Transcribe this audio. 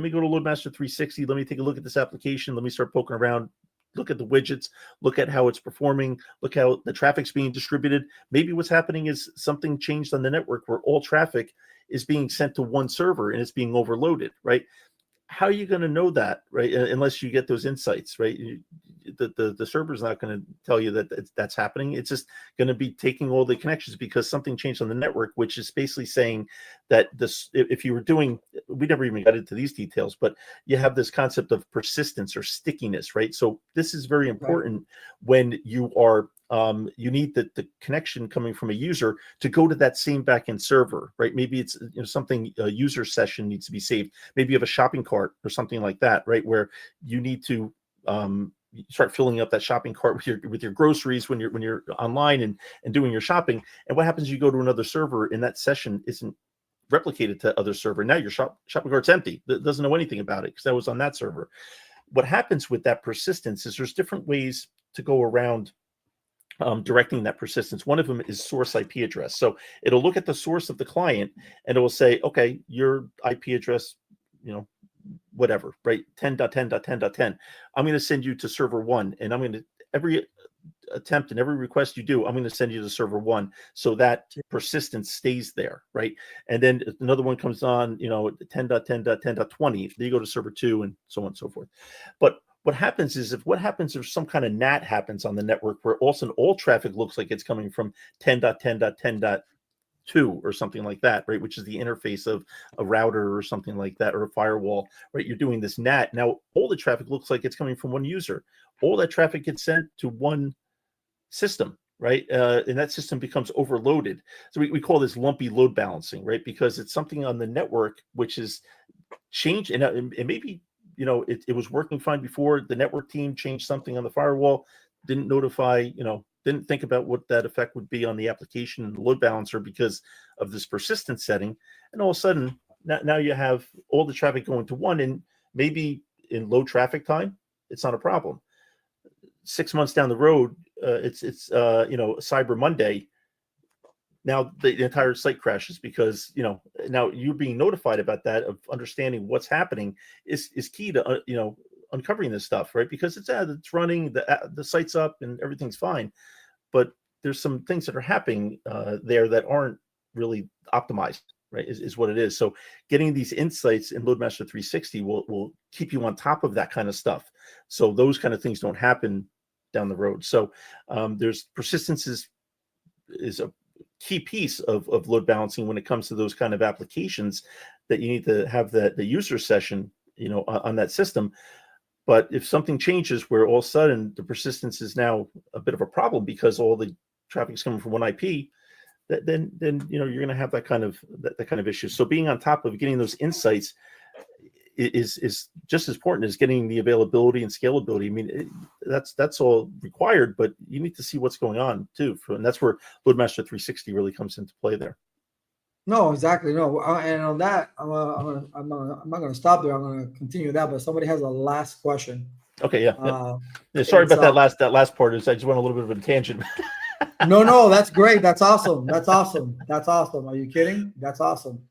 me go to LoadMaster 360. Let me take a look at this application. Let me start poking around. Look at the widgets, look at how it's performing, look how the traffic's being distributed. Maybe what's happening is something changed on the network where all traffic is being sent to one server and it's being overloaded, right? How are you going to know that, right? Unless you get those insights, right? The server's not going to tell you that that's happening. It's just going to be taking all the connections because something changed on the network, which is basically saying that this, if you were doing, we never even got into these details, but you have this concept of persistence or stickiness, right? So this is very important when you are you need the connection coming from a user to go to that same backend server, right? Maybe it's something, a user session needs to be saved. Maybe you have a shopping cart or something like that, right? Where you need to start filling up that shopping cart with your groceries when you're online and doing your shopping. And what happens? You go to another server and that session isn't replicated to other server. Now your shopping cart's empty. It doesn't know anything about it because that was on that server. What happens with that persistence is there's different ways to go around directing that persistence. One of them is source IP address. So it'll look at the source of the client and it will say, okay, your IP address, whatever, right? 10.10.10.10. I'm going to send you to server 1, and I'm going to, every attempt and every request you do, I'm going to send you to server 1 so that persistence stays there, right? And then another one comes on, 10.10.10.20. Then you go to server 2 and so on and so forth. But what happens is if some kind of NAT happens on the network where all of a sudden all traffic looks like it's coming from 10.10.10.2 or something like that, right? Which is the interface of a router or something like that, or a firewall, right? You're doing this NAT. Now all the traffic looks like it's coming from one user. All that traffic gets sent to one system, right? And that system becomes overloaded. So we call this lumpy load balancing, right? Because it's something on the network which is changed, and maybe it was working fine before. The network team changed something on the firewall, didn't notify, didn't think about what that effect would be on the application and the load balancer because of this persistence setting. And all of a sudden, now you have all the traffic going to one, and maybe in low traffic time, it's not a problem. 6 months down the road, it's Cyber Monday. Now the entire site crashes because now you being notified about that, of understanding what's happening is key to uncovering this stuff, right? Because it's running, the site's up and everything's fine, but there's some things that are happening there that aren't really optimized, right? Is what it is. So getting these insights in LoadMaster 360 will keep you on top of that kind of stuff, so those kind of things don't happen down the road. So there's persistence is a key piece of load balancing when it comes to those kind of applications, that you need to have the user session on that system. But if something changes where all of a sudden the persistence is now a bit of a problem because all the traffic is coming from one IP, then you're going to have that kind of issue. So being on top of getting those insights is just as important as getting the availability and scalability. I mean, that's all required, but you need to see what's going on too, and that's where LoadMaster 360 really comes into play there. No, exactly. No, and on that, I'm not going to stop there. I'm going to continue that. But somebody has a last question. Okay, yeah. Sorry about that last part. Is I just went a little bit of a tangent. No, that's great. That's awesome. That's awesome. Are you kidding? That's awesome.